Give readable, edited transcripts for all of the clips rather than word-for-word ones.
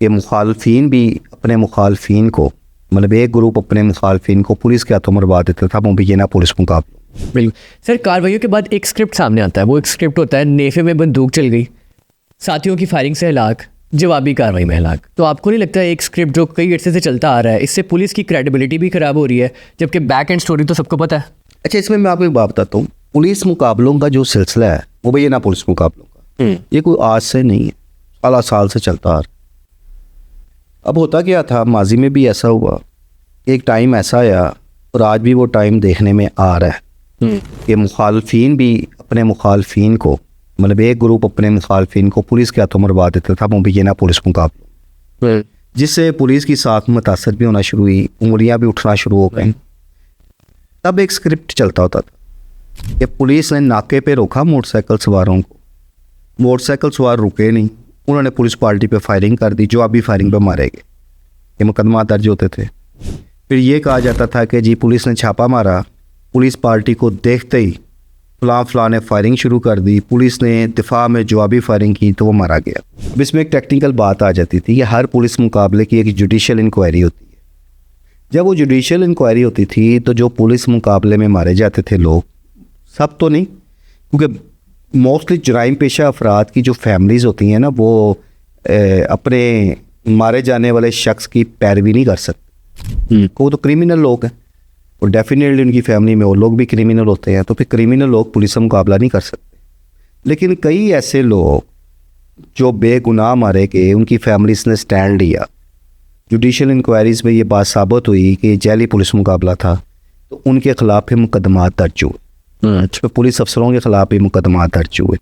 कि मुखालफिन भी अपने मुखालफिन को, मतलब एक ग्रुप अपने मुखालफिन को पुलिस के हाथों मरवा देता था, मुबैना पुलिस मुकाबला। बिल्कुल सर, कार्रवाइयों के बाद एक स्क्रिप्ट सामने आता है। वो एक स्क्रिप्ट होता है, नेफे में बंदूक चल गई, साथियों की फायरिंग से हलाक, जवाबी कार्रवाई में हलाक। तो आपको नहीं लगता एक स्क्रिप्ट जो कई अर्से से चलता आ रहा है, इससे पुलिस की क्रेडिबिलिटी भी खराब हो रही है, जबकि बैक एंड स्टोरी तो सबको पता है। अच्छा, इसमें मैं आपको एक बात बताता हूँ। पुलिस मुकाबलों का जो सिलसिला है, मुबैना पुलिस मुकाबलों का, ये कोई आज से नहीं है, साल साल से चलता आ रहा। अब होता क्या था, माजी में भी ऐसा हुआ, एक टाइम ऐसा आया और आज भी वो टाइम देखने में आ रहा है कि मुखालफिन भी अपने मुखालफिन को, मतलब एक ग्रुप अपने मुखालफिन को पुलिस के हाथों मरवा देता था, मुबैना पुलिस मुकाबला, जिससे पुलिस की साख मुतासर भी होना शुरू हुई, उंगलियां भी उठना शुरू हो गई। तब एक स्क्रिप्ट चलता होता था कि पुलिस ने नाके पे रोका मोटरसाइकिल सवारों को, मोटरसाइकिल सवार रुके नहीं, उन्होंने पुलिस पार्टी पे फायरिंग कर दी, जवाबी फायरिंग पे मारे गए। ये मुकदमा दर्ज होते थे। फिर ये कहा जाता था कि जी पुलिस ने छापा मारा, पुलिस पार्टी को देखते ही फलां ने फायरिंग शुरू कर दी, पुलिस ने दिफा में जवाबी फायरिंग की तो वो मारा गया। अब इसमें एक टेक्निकल बात आ जाती थी कि हर पुलिस मुकाबले की एक जुडिशल इंक्वायरी होती है। जब वो जुडिशल इंक्वायरी होती थी तो जो पुलिस मुकाबले में मारे जाते थे लोग, सब तो नहीं, क्योंकि मोस्टली जराइम पेशा अफराद की जो फैमिलीज़ होती हैं ना, वो अपने मारे जाने वाले शख्स की पैरवी नहीं कर सकते। वो तो क्रिमिनल लोग हैं और डेफिनेटली उनकी फैमिली में वो लोग भी क्रिमिनल होते हैं, तो फिर क्रिमिनल लोग पुलिस से मुकाबला नहीं कर सकते। लेकिन कई ऐसे लोग जो बेगुनाह मारे गए, उनकी फैमिलीज ने स्टैंड लिया, जुडिशल इंक्वायरीज़ में ये बात साबित हुई कि जैली पुलिस मुकाबला था, तो उनके खिलाफ भी मुकदमा दर्ज हुए। तो पुलिस अफसरों के खिलाफ भी मुकदमा दर्ज हुए।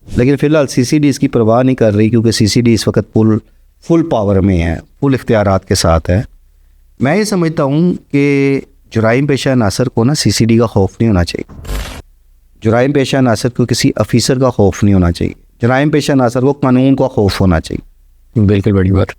लेकिन फ़िलहाल CCD इसकी परवाह नहीं कर रही, क्योंकि CCD इस वक्त फुल पावर में है, फुल इख्तियारात के साथ है। मैं ये समझता हूँ कि जुराइम पेशा नासर को ना CCD का खौफ नहीं होना चाहिए। जुराइम पेशा नासर को किसी अफीसर का खौफ नहीं होना चाहिए। जुराइम पेशा नासर को कानून का खौफ होना चाहिए। बिल्कुल, बड़ी बात।